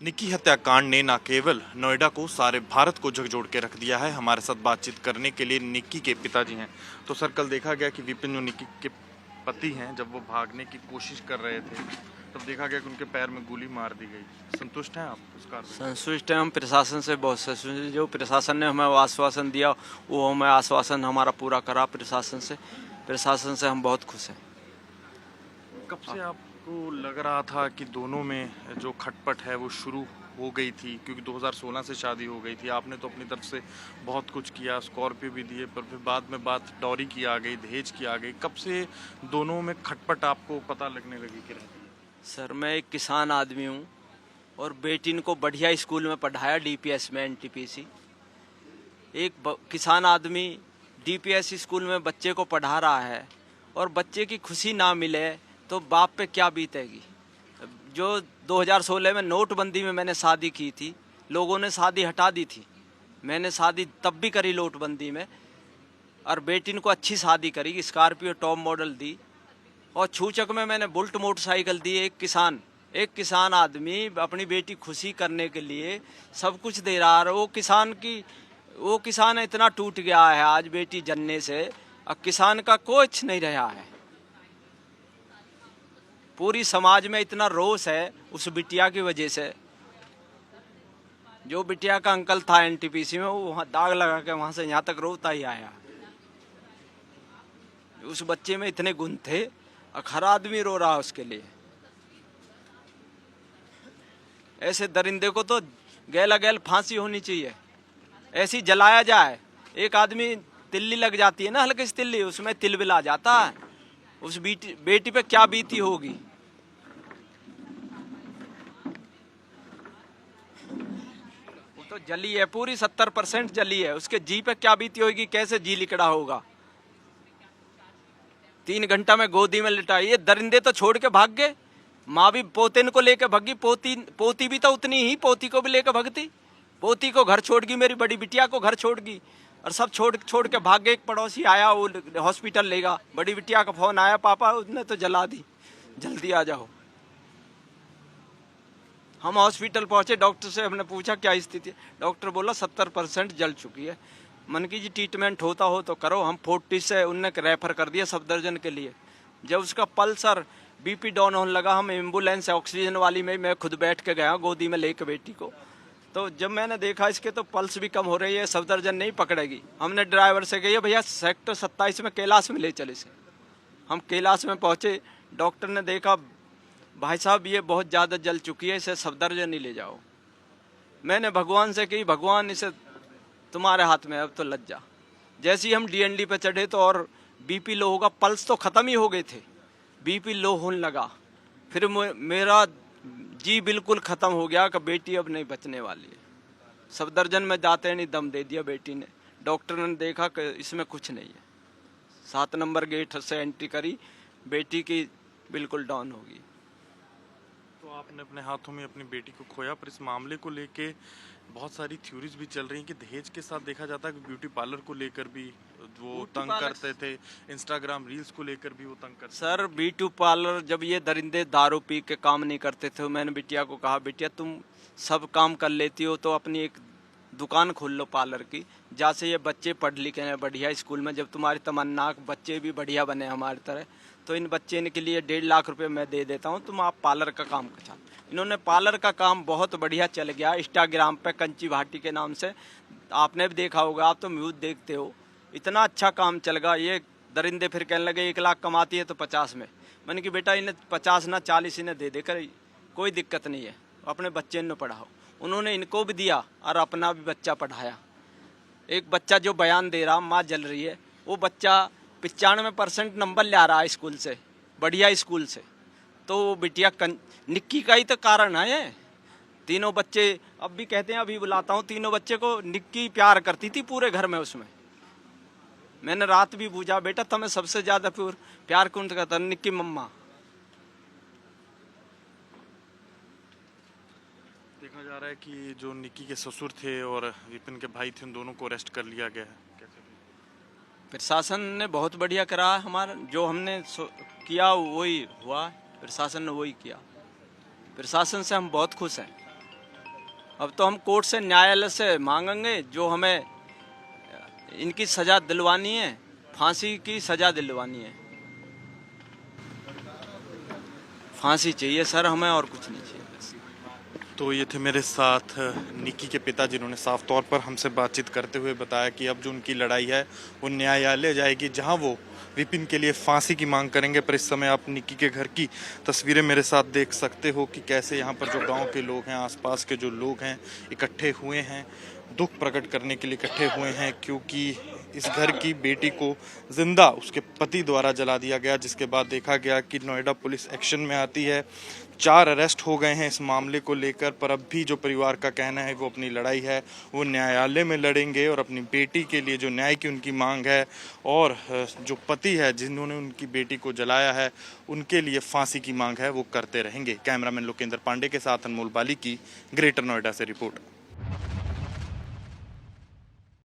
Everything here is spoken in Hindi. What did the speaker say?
निक्की हत्याकांड ने न केवल नोएडा को सारे भारत को झकझोर के रख दिया है। हमारे साथ बातचीत करने के लिए निक्की के पिताजी हैं। तो सर, कल देखा गया कि विपिन जो निक्की के पति हैं, जब वो भागने की कोशिश कर रहे थे तब देखा गया कि उनके पैर में गोली मार दी गई। संतुष्ट हैं आप उस कार्रवाई से? संतुष्ट हैं हम प्रशासन से, बहुत संतुष्ट हैं। जो प्रशासन ने हमें आश्वासन दिया वो हमें आश्वासन हमारा पूरा करा। प्रशासन से हम बहुत खुश हैं। कब से आपको लग रहा था कि दोनों में जो खटपट है वो शुरू हो गई थी? क्योंकि 2016 से शादी हो गई थी, आपने तो अपनी तरफ से बहुत कुछ किया, स्कॉर्पियो भी दिए, पर फिर बाद में बात डॉरी की आ गई, दहेज की आ गई। कब से दोनों में खटपट आपको पता लगने लगी कि रहती है? सर, मैं एक किसान आदमी हूँ और बेटी को बढ़िया स्कूल में पढ़ाया, डीपीएस में, एनटीपीसी। किसान आदमी डीपीएस स्कूल में बच्चे को पढ़ा रहा है और बच्चे की खुशी ना मिले तो बाप पे क्या बीतेगी। जो 2016 में नोटबंदी में मैंने शादी की थी, लोगों ने शादी हटा दी थी, मैंने शादी तब भी करी नोटबंदी में, और बेटी को अच्छी शादी करी, स्कॉर्पियो टॉप मॉडल दी, और छूचक में मैंने बुलेट मोटरसाइकिल दी। एक किसान आदमी अपनी बेटी खुशी करने के लिए सब कुछ दे रहा है। वो किसान इतना टूट गया है आज बेटी जनने से, अब किसान का कुछ नहीं रहा है। पूरी समाज में इतना रोष है उस बिटिया की वजह से। जो बिटिया का अंकल था एनटीपीसी में, वो वहाँ दाग लगा के वहाँ से यहाँ तक रोता ही आया। उस बच्चे में इतने गुण थे और हर आदमी रो रहा उसके लिए। ऐसे दरिंदे को तो गैला गैल फांसी होनी चाहिए, ऐसी जलाया जाए। एक आदमी तिल्ली लग जाती है ना, हल्की सी तिल्ली, उसमें तिलबिला जाता है। उस बेटी पे क्या बीती होगी। वो तो जली है, पूरी 70% जली है। उसके जी पे क्या बीती होगी, कैसे जी लिकड़ा होगा। 3 घंटा में गोदी में लिटा। ये दरिंदे तो छोड़ के भाग गए। माँ भी पोते को लेके भागी, पोती भी तो उतनी ही पोती को भी लेके भागती। पोती को घर छोड़ गई, मेरी बड़ी बिटिया को घर छोड़ गई, और सब छोड़ के भाग गए। एक पड़ोसी आया, वो हॉस्पिटल लेगा। बड़ी बिटिया का फोन आया, पापा उसने तो जला दी, जल्दी आ जाओ। हम हॉस्पिटल पहुंचे, डॉक्टर से हमने पूछा क्या स्थिति है। डॉक्टर बोला 70% जल चुकी है। मन की जी ट्रीटमेंट होता हो तो करो। हम 40 से उनने रेफर कर दिया सफदरजंग के लिए। जब उसका पल्स और बीपी डाउन होने लगा, हम एम्बुलेंस ऑक्सीजन वाली में मैं खुद बैठ के गया गोदी में लेके बेटी को। तो जब मैंने देखा इसके तो पल्स भी कम हो रही है, सफदरजंग नहीं पकड़ेगी, हमने ड्राइवर से कही भैया सेक्टर 27 में कैलाश में ले चले से। हम कैलाश में पहुंचे, डॉक्टर ने देखा भाई साहब ये बहुत ज़्यादा जल चुकी है, इसे सफदरजंग नहीं ले जाओ। मैंने भगवान से कही भगवान इसे तुम्हारे हाथ में, अब तो लग जा। जैसे ही हम डीएनडी पे चढ़े तो और बीपी लो होगा, पल्स तो ख़त्म ही हो गए थे, बीपी लो होने लगा। फिर मेरा जी बिल्कुल ख़त्म हो गया कि बेटी अब नहीं बचने वाली है। सफदरजंग में जाते नहीं दम दे दिया बेटी ने। डॉक्टर ने देखा कि इसमें कुछ नहीं है। 7 नंबर गेट से एंट्री करी, बेटी की बिल्कुल डाउन होगी। तो आपने अपने हाथों में अपनी बेटी को खोया, पर इस मामले को लेके बहुत सारी थ्योरीज भी चल रही हैं कि दहेज के साथ देखा जाता है कि ब्यूटी पार्लर को लेकर भी वो तंग करते थे, इंस्टाग्राम रील्स को लेकर भी वो तंग करते थे। सर, ब्यूटी पार्लर, जब ये दरिंदे दारू पी के काम नहीं करते थे, मैंने बिटिया को कहा बिटिया तुम सब काम कर लेती हो तो अपनी एक दुकान खोल लो पार्लर की, जैसे ये बच्चे पढ़ लिखे हैं बढ़िया स्कूल में। जब तुम्हारी तमन्ना बच्चे भी बढ़िया बने हमारी तरह, तो इन बच्चे के लिए 1.5 लाख रुपए मैं दे देता हूँ, तुम आप पार्लर का काम कर। इन्होंने पार्लर का काम बहुत बढ़िया चल गया। इंस्टाग्राम पे कंची भाटी के नाम से, आपने भी देखा होगा, आप तो म्यूज देखते हो, इतना अच्छा काम चल गया। ये दरिंदे फिर कहने लगे 1 लाख कमाती है तो 50 में। मैंने कि बेटा इन्हें 50 ना 40 इन्हें दे देकर कोई दिक्कत नहीं है, अपने बच्चे ने पढ़ाओ। उन्होंने इनको भी दिया और अपना भी बच्चा पढ़ाया। एक बच्चा जो बयान दे रहा, माँ जल रही है, वो बच्चा 95% नंबर ले आ रहा है स्कूल से, बढ़िया स्कूल से। तो वो बिटिया निक्की का ही तो कारण है। तीनों बच्चे अब भी कहते हैं, अभी बुलाता हूँ, तीनों बच्चे को निक्की प्यार करती थी पूरे घर में। उसमें मैंने रात भी पूछा बेटा तुम्हें सबसे ज्यादा प्यार कौन करता? निक्की मम्मा। देखा जा रहा है कि जो निक्की के ससुर थे और विपिन के भाई थे, उन दोनों को अरेस्ट कर लिया गया है। कैसे? प्रशासन ने बहुत बढ़िया करा। हमारा जो हमने किया वही हुआ, प्रशासन ने वही किया। प्रशासन से हम बहुत खुश हैं। अब तो हम कोर्ट से, न्यायालय से मांगेंगे जो हमें इनकी सजा दिलवानी है, फांसी की सजा दिलवानी है। फांसी चाहिए सर हमें, और कुछ नहीं चाहिए बस। तो ये थे मेरे साथ निक्की के पिता, जिन्होंने साफ तौर पर हमसे बातचीत करते हुए बताया कि अब जो उनकी लड़ाई है वो न्यायालय जाएगी, जहां वो विपिन के लिए फांसी की मांग करेंगे। पर इस समय आप निक्की के घर की तस्वीरें मेरे साथ देख सकते हो कि कैसे यहाँ पर जो गांव के लोग हैं, आसपास के जो लोग हैं, इकट्ठे हुए हैं, दुख प्रकट करने के लिए इकट्ठे हुए हैं, क्योंकि इस घर की बेटी को जिंदा उसके पति द्वारा जला दिया गया, जिसके बाद देखा गया कि नोएडा पुलिस एक्शन में आती है। 4 अरेस्ट हो गए हैं इस मामले को लेकर, पर अब भी जो परिवार का कहना है वो अपनी लड़ाई है वो न्यायालय में लड़ेंगे और अपनी बेटी के लिए जो न्याय की उनकी मांग है, और जो पति है जिन्होंने उनकी बेटी को जलाया है, उनके लिए फांसी की मांग है वो करते रहेंगे। कैमरामैन लोकेंद्र पांडे के साथ अनमोल बाली की, ग्रेटर नोएडा से रिपोर्ट।